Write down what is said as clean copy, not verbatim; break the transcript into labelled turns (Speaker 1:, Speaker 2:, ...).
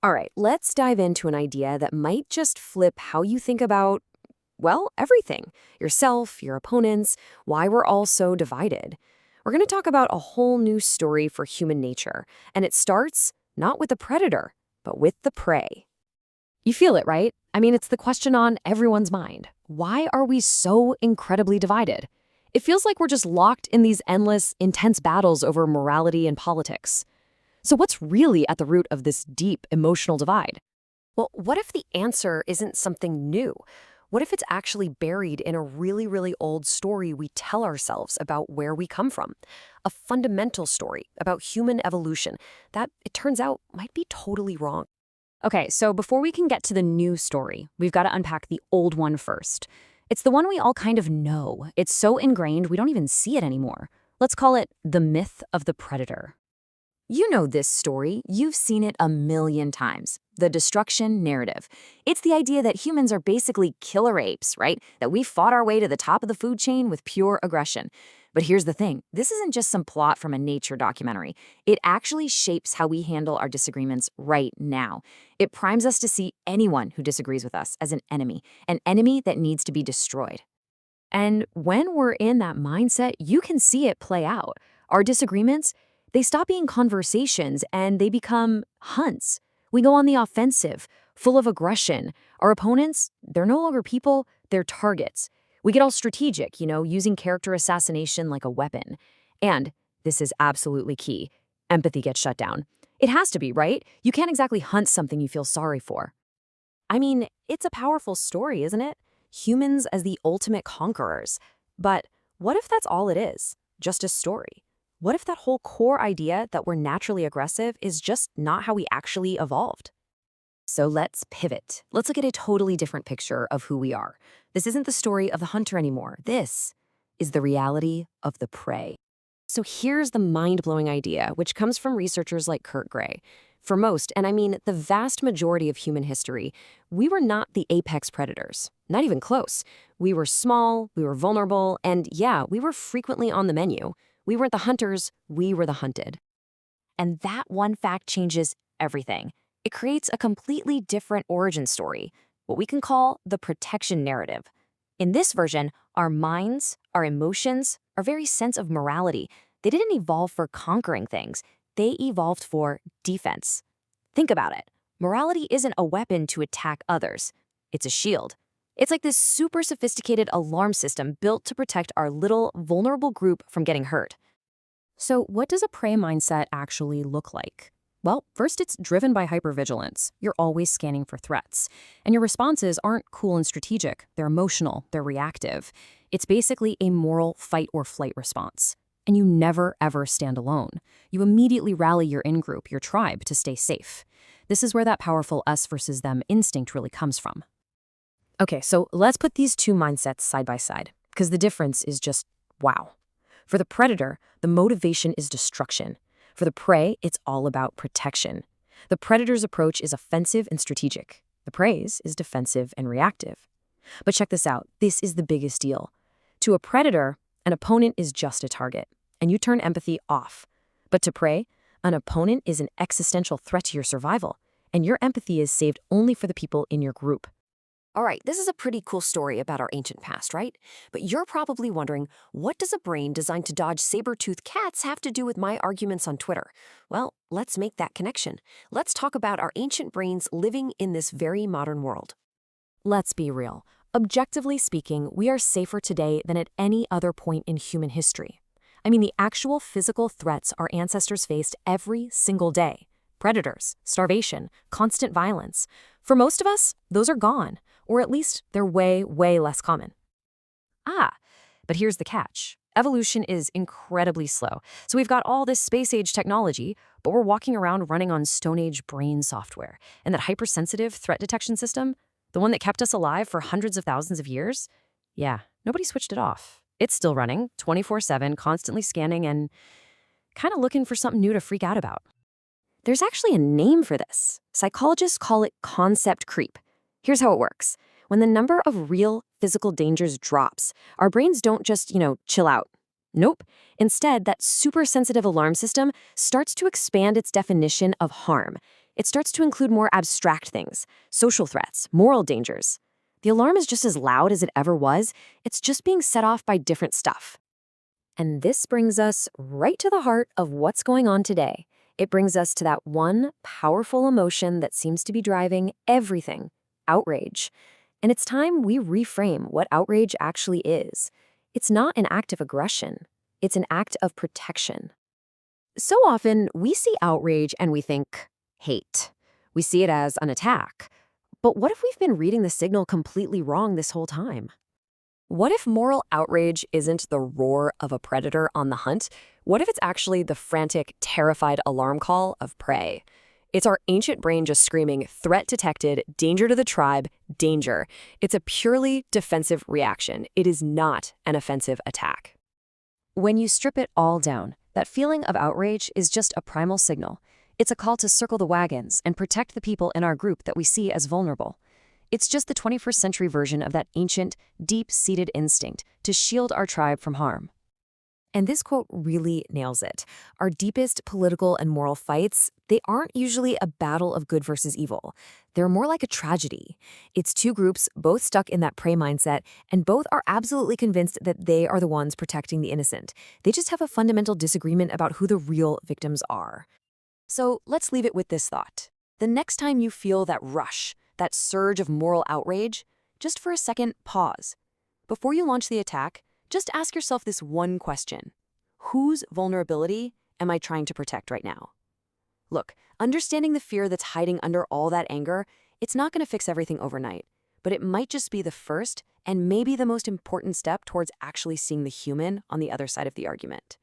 Speaker 1: All right, let's dive into an idea that might just flip how you think about, well, everything yourself, your opponents, why we're all so divided. We're going to talk about a whole new story for human nature, and it starts not with the predator, but with the prey. You feel it, right? I mean, it's the question on everyone's mind. Why are we so incredibly divided? It feels like we're just locked in these endless, intense battles over morality and politics. So, what's really at the root of this deep emotional divide? Well, what if the answer isn't something new? What if it's actually buried in a really, really old story we tell ourselves about where we come from? A fundamental story about human evolution that, it turns out, might be totally wrong. Okay, so before we can get to the new story, we've got to unpack the old one first. It's the one we all kind of know. It's so ingrained we don't even see it anymore. Let's call it the myth of the predator. You know this story. You've seen it a million times. The destruction narrative. It's the idea that humans are basically killer apes, right? That we fought our way to the top of the food chain with pure aggression. But here's the thing. This isn't just some plot from a nature documentary. It actually shapes how we handle our disagreements right now. It primes us to see anyone who disagrees with us as an enemy that needs to be destroyed. And when we're in that mindset, you can see it play out. Our disagreements, they stop being conversations and they become hunts. We go on the offensive, full of aggression. Our opponents, they're no longer people, they're targets. We get all strategic, using character assassination like a weapon. And this is absolutely key. Empathy gets shut down. It has to be, right? You can't exactly hunt something you feel sorry for. I mean, it's a powerful story, isn't it? Humans as the ultimate conquerors. But what if that's all it is? Just a story? What if that whole core idea that we're naturally aggressive is just not how we actually evolved? So let's pivot. Let's look at a totally different picture of who we are. This isn't the story of the hunter anymore. This is the reality of the prey. So here's the mind-blowing idea, which comes from researchers like Kurt Gray. For most, and I mean the vast majority of human history, we were not the apex predators. Not even close. We were small, we were vulnerable, and yeah, we were frequently on the menu. We weren't the hunters, we were the hunted. And that one fact changes everything. It creates a completely different origin story, what we can call the protection narrative. In this version, our minds, our emotions, our very sense of morality, they didn't evolve for conquering things. They evolved for defense. Think about it. Morality isn't a weapon to attack others. It's a shield. It's like this super sophisticated alarm system built to protect our little vulnerable group from getting hurt. So what does a prey mindset actually look like? Well, first it's driven by hypervigilance. You're always scanning for threats. And your responses aren't cool and strategic. They're emotional, they're reactive. It's basically a moral fight or flight response. And you never, ever stand alone. You immediately rally your in-group, your tribe, to stay safe. This is where that powerful us versus them instinct really comes from. Okay, so let's put these two mindsets side by side, because the difference is just wow. For the predator, the motivation is destruction. For the prey, it's all about protection. The predator's approach is offensive and strategic. The prey's is defensive and reactive. But check this out. This is the biggest deal. To a predator, an opponent is just a target, and you turn empathy off. But to prey, an opponent is an existential threat to your survival, and your empathy is saved only for the people in your group. All right, this is a pretty cool story about our ancient past, right? But you're probably wondering, what does a brain designed to dodge saber-toothed cats have to do with my arguments on Twitter? Well, let's make that connection. Let's talk about our ancient brains living in this very modern world. Let's be real. Objectively speaking, we are safer today than at any other point in human history. I mean, the actual physical threats our ancestors faced every single day. Predators, starvation, constant violence. For most of us, those are gone. Or at least they're way, way less common. But here's the catch. Evolution is incredibly slow. So we've got all this space-age technology, but we're walking around running on Stone-Age brain software. And that hypersensitive threat detection system, the one that kept us alive for hundreds of thousands of years, yeah, nobody switched it off. It's still running, 24/7, constantly scanning and kind of looking for something new to freak out about. There's actually a name for this. Psychologists call it concept creep. Here's how it works. When the number of real physical dangers drops, our brains don't just, chill out. Nope. Instead, that super sensitive alarm system starts to expand its definition of harm. It starts to include more abstract things, social threats, moral dangers. The alarm is just as loud as it ever was, it's just being set off by different stuff. And this brings us right to the heart of what's going on today. It brings us to that one powerful emotion that seems to be driving everything: outrage. And it's time we reframe what outrage actually is. It's not an act of aggression, it's an act of protection. So often, we see outrage and we think hate. We see it as an attack. But what if we've been reading the signal completely wrong this whole time? What if moral outrage isn't the roar of a predator on the hunt? What if it's actually the frantic, terrified alarm call of prey? It's our ancient brain just screaming, threat detected, danger to the tribe, danger. It's a purely defensive reaction. It is not an offensive attack. When you strip it all down, that feeling of outrage is just a primal signal. It's a call to circle the wagons and protect the people in our group that we see as vulnerable. It's just the 21st century version of that ancient, deep-seated instinct to shield our tribe from harm. And this quote really nails it. Our deepest political and moral fights, they aren't usually a battle of good versus evil. They're more like a tragedy. It's two groups, both stuck in that prey mindset, and both are absolutely convinced that they are the ones protecting the innocent. They just have a fundamental disagreement about who the real victims are. So let's leave it with this thought. The next time you feel that rush, that surge of moral outrage, just for a second, pause. Before you launch the attack, just ask yourself this one question. Whose vulnerability am I trying to protect right now? Look, understanding the fear that's hiding under all that anger, it's not going to fix everything overnight, but it might just be the first and maybe the most important step towards actually seeing the human on the other side of the argument.